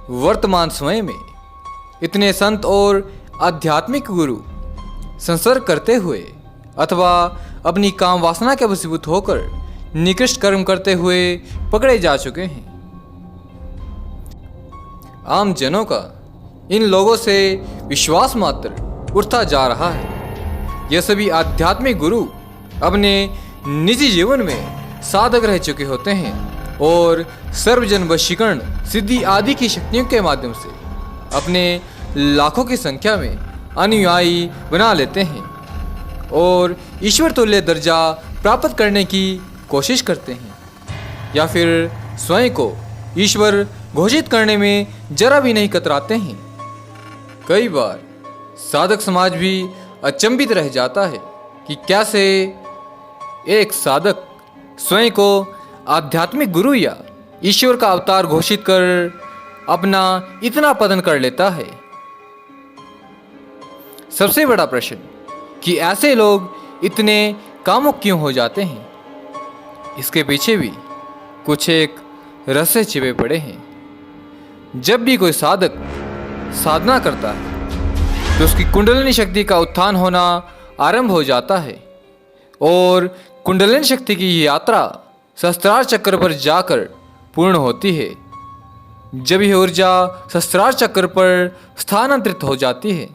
वर्तमान समय में इतने संत और आध्यात्मिक गुरु संसर्ग करते हुए अथवा अपनी काम वासना के वशीभूत होकर निकृष्ट कर्म करते हुए पकड़े जा चुके हैं। आम जनों का इन लोगों से विश्वास मात्र उठता जा रहा है। यह सभी आध्यात्मिक गुरु अपने निजी जीवन में साधक रह चुके होते हैं और सर्वजन वशीकरण सिद्धि आदि की शक्तियों के माध्यम से अपने लाखों की संख्या में अनुयायी बना लेते हैं और ईश्वर तुल्य दर्जा प्राप्त करने की कोशिश करते हैं या फिर स्वयं को ईश्वर घोषित करने में जरा भी नहीं कतराते हैं। कई बार साधक समाज भी अचंभित रह जाता है कि कैसे एक साधक स्वयं को आध्यात्मिक गुरु या ईश्वर का अवतार घोषित कर अपना इतना पतन कर लेता है। सबसे बड़ा प्रश्न कि ऐसे लोग इतने कामुक क्यों हो जाते हैं, इसके पीछे भी कुछ एक रहस्य छिपे पड़े हैं। जब भी कोई साधक साधना करता है तो उसकी कुंडलिनी शक्ति का उत्थान होना आरंभ हो जाता है और कुंडलिनी शक्ति की यात्रा सहस्त्रार चक्र पर जाकर पूर्ण होती है। जब यह ऊर्जा सहस्त्रार चक्र पर स्थानांतरित हो जाती है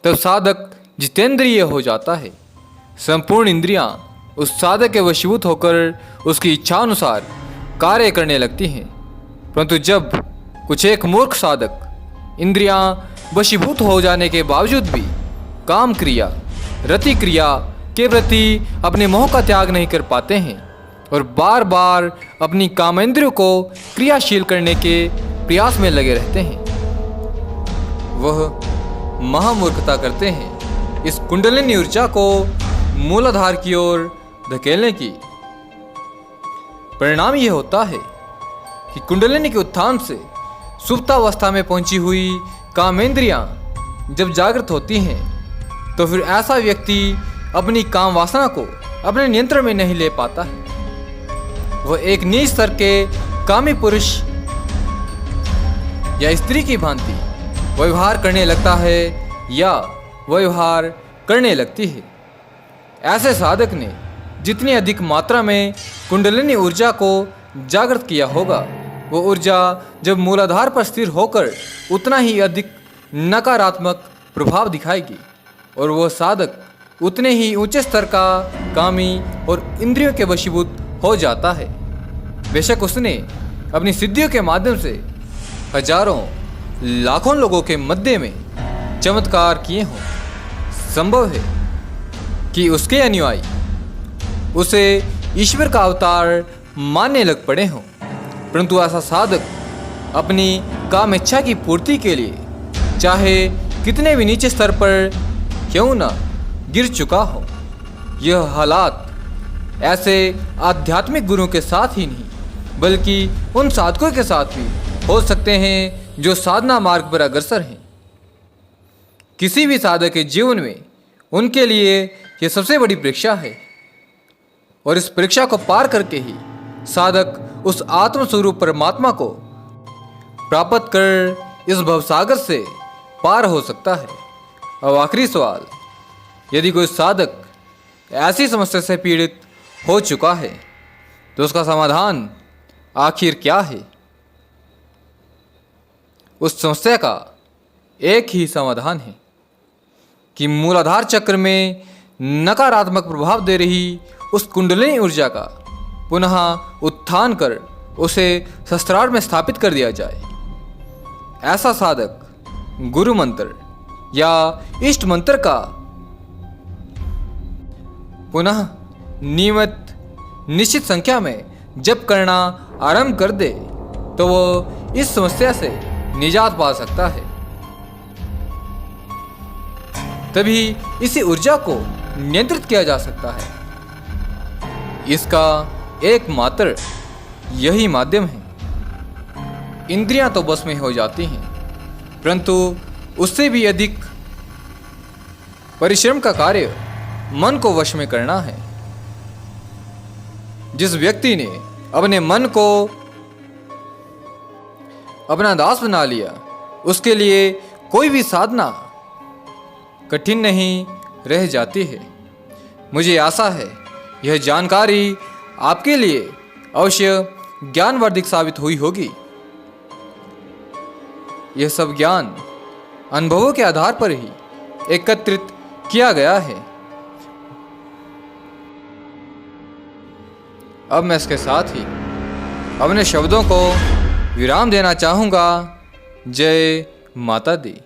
तब साधक जितेंद्रिय हो जाता है। संपूर्ण इंद्रियां उस साधक के वशीभूत होकर उसकी इच्छानुसार कार्य करने लगती हैं। परंतु जब कुछ एक मूर्ख साधक इंद्रियां वशीभूत हो जाने के बावजूद भी काम क्रिया रति क्रिया के प्रति अपने मोह का त्याग नहीं कर पाते हैं और बार बार अपनी कामेंद्रियों को क्रियाशील करने के प्रयास में लगे रहते हैं, वह महामूर्खता करते हैं इस कुंडलिनी ऊर्जा को मूलाधार की ओर धकेलने की। परिणाम यह होता है कि कुंडलिनी के उत्थान से सुप्तावस्था में पहुंची हुई कामेंद्रियां जब जागृत होती हैं तो फिर ऐसा व्यक्ति अपनी काम वासना को अपने नियंत्रण में नहीं ले पाता है। वह एक नीच स्तर के कामी पुरुष या स्त्री की भांति व्यवहार करने लगता है या व्यवहार करने लगती है। ऐसे साधक ने जितनी अधिक मात्रा में कुंडलिनी ऊर्जा को जागृत किया होगा वो ऊर्जा जब मूलाधार पर स्थिर होकर उतना ही अधिक नकारात्मक प्रभाव दिखाएगी और वह साधक उतने ही ऊंचे स्तर का कामी और इंद्रियों के वशीभूत हो जाता है। बेशक उसने अपनी सिद्धियों के माध्यम से हजारों लाखों लोगों के मध्य में चमत्कार किए हों, संभव है कि उसके अनुयायी उसे ईश्वर का अवतार मानने लग पड़े हों, परंतु ऐसा साधक अपनी काम इच्छा की पूर्ति के लिए चाहे कितने भी नीचे स्तर पर क्यों न गिर चुका हो। यह हालात ऐसे आध्यात्मिक गुरुओं के साथ ही नहीं बल्कि उन साधकों के साथ भी हो सकते हैं जो साधना मार्ग पर अग्रसर हैं। किसी भी साधक के जीवन में उनके लिए यह सबसे बड़ी परीक्षा है और इस परीक्षा को पार करके ही साधक उस आत्मस्वरूप परमात्मा को प्राप्त कर इस भवसागर से पार हो सकता है। अब आखिरी सवाल, यदि कोई साधक ऐसी समस्या से पीड़ित हो चुका है तो उसका समाधान आखिर क्या है? उस समस्या का एक ही समाधान है कि मूलाधार चक्र में नकारात्मक प्रभाव दे रही उस कुंडलिनी ऊर्जा का पुनः उत्थान कर उसे सहस्त्रार में स्थापित कर दिया जाए। ऐसा साधक गुरु मंत्र या इष्ट मंत्र का पुनः नियमित निश्चित संख्या में जप करना आरंभ कर दे तो वो इस समस्या से निजात पा सकता है। तभी इसी ऊर्जा को नियंत्रित किया जा सकता है। इसका एकमात्र यही माध्यम है। इंद्रियां तो बस में हो जाती हैं, परंतु उससे भी अधिक परिश्रम का कार्य मन को वश में करना है। जिस व्यक्ति ने अपने मन को अपना दास बना लिया, उसके लिए कोई भी साधना कठिन नहीं रह जाती है। मुझे आशा है यह जानकारी आपके लिए अवश्य ज्ञानवर्धक साबित हुई होगी। यह सब ज्ञान अनुभवों के आधार पर ही एकत्रित किया गया है। अब मैं इसके साथ ही अपने शब्दों को विराम देना चाहूँगा। जय माता दी।